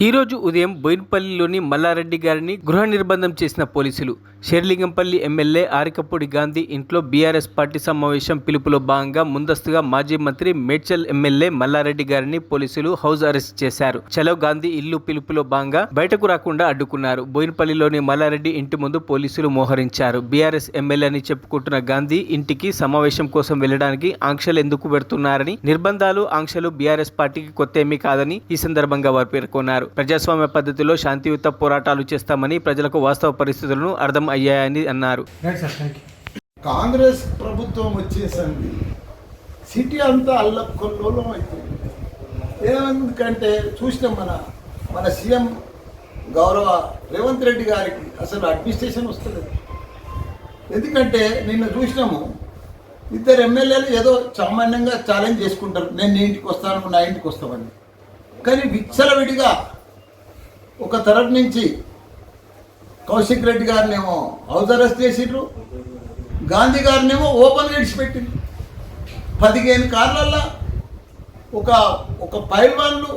ఈరోజు ఉదయం బోయిన్పల్లిలోని మల్లారెడ్డి గారిని గృహ నిర్బంధం చేసిన పోలీసులు. షేర్లింగంపల్లి ఎమ్మెల్యే ఆరికపూడి గాంధీ ఇంట్లో బీఆర్ఎస్ పార్టీ సమావేశం పిలుపులో భాగంగా ముందస్తుగా మాజీ మంత్రి మేడ్చల్ ఎమ్మెల్యే మల్లారెడ్డి గారిని పోలీసులు హౌస్ అరెస్ట్ చేశారు. చలో గాంధీ ఇల్లు పిలుపులో భాగంగా బయటకు రాకుండా అడ్డుకున్నారు. బోయిన్పల్లిలోని మల్లారెడ్డి ఇంటి ముందు పోలీసులు మోహరించారు. బీఆర్ఎస్ ఎమ్మెల్యే అని చెప్పుకుంటున్న గాంధీ ఇంటికి సమావేశం కోసం వెళ్లడానికి ఆంక్షలు ఎందుకు పెడుతున్నారని, నిర్బంధాలు ఆంక్షలు బీఆర్ఎస్ పార్టీకి కొత్తేమీ కాదని ఈ సందర్భంగా వారు పేర్కొన్నారు. ప్రజాస్వామ్య పద్ధతిలో శాంతియుత పోరాటాలు చేస్తామని, ప్రజలకు వాస్తవ పరిస్థితులను అర్థం అయ్యాయని అన్నారు. కాంగ్రెస్ ప్రభుత్వం వచ్చేసింది, సిటీ అంతా అల్లకొల్లోలం అయిపోయింది. ఎందుకంటే చూసినాం మన సీఎం గౌరవ రేవంత్ రెడ్డి గారికి అసలు అడ్మినిస్ట్రేషన్ వస్తలేదు. ఎందుకంటే నిన్న చూసినాము, ఇద్దరు ఎమ్మెల్యేలు ఏదో సామాన్యంగా ఛాలెంజ్ చేసుకుంటారు, నేను నీ ఇంటికి వస్తాను, నా ఇంటికి వస్తామని. కానీ విచ్చలవిడిగా ఒక తరఫు నుంచి కౌశిక్ రెడ్డి గారినేమో హౌస్ అరెస్ట్ చేసిండ్రు, గాంధీ గారినేమో ఓపెన్ విడిచిపెట్టింది. 15 కార్లల్లో ఒక పైల్వాన్లు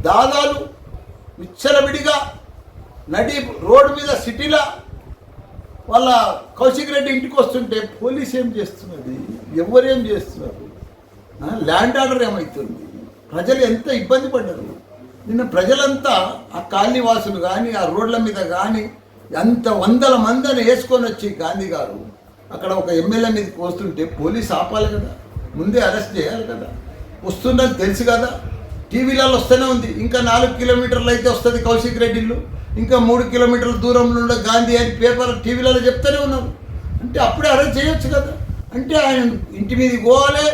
దాదాలు విచ్చలవిడిగా నడి రోడ్డు మీద సిటీలో వాళ్ళ కౌశిక్ రెడ్డి ఇంటికి వస్తుంటే పోలీస్ ఏం చేస్తున్నది, ఎవరేం చేస్తున్నారు, ల్యాండ్ ఆర్డర్ ఏమవుతుంది, ప్రజలు ఎంత ఇబ్బంది పడ్డారు. నిన్న ప్రజలంతా ఆ కాలనీ వాసులు కానీ ఆ రోడ్ల మీద కానీ అంత వందల మందిని వేసుకొని వచ్చి గాంధీ గారు అక్కడ ఒక ఎమ్మెల్యే మీదకి వస్తుంటే పోలీసు ఆపాలి కదా, ముందే అరెస్ట్ చేయాలి కదా. వస్తుందని తెలుసు కదా, టీవీలలో వస్తూనే ఉంది. ఇంకా 4 కిలోమీటర్లు అయితే వస్తుంది కౌశిక్ రెడ్డి ఇల్లు, ఇంకా 3 కిలోమీటర్ల దూరంలో ఉండే గాంధీ అని పేపర్ టీవీలలో చెప్తూనే ఉన్నారు. అంటే అప్పుడే అరెస్ట్ చేయొచ్చు కదా. అంటే ఆయన ఇంటి మీదకి పోవాలి,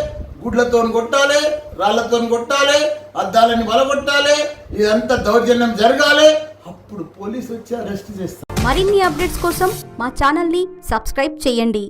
గుడ్లతో కొట్టాలి, రాళ్లతో కొట్టాలి, అద్దాలని వలగొట్టాలి, ఇదంతా దౌర్జన్యం జరగాలి, అప్పుడు పోలీసు వచ్చి అరెస్ట్ చేస్తారు. మరిన్ని అప్డేట్స్ కోసం మా ఛానల్ని సబ్స్క్రైబ్ చేయండి.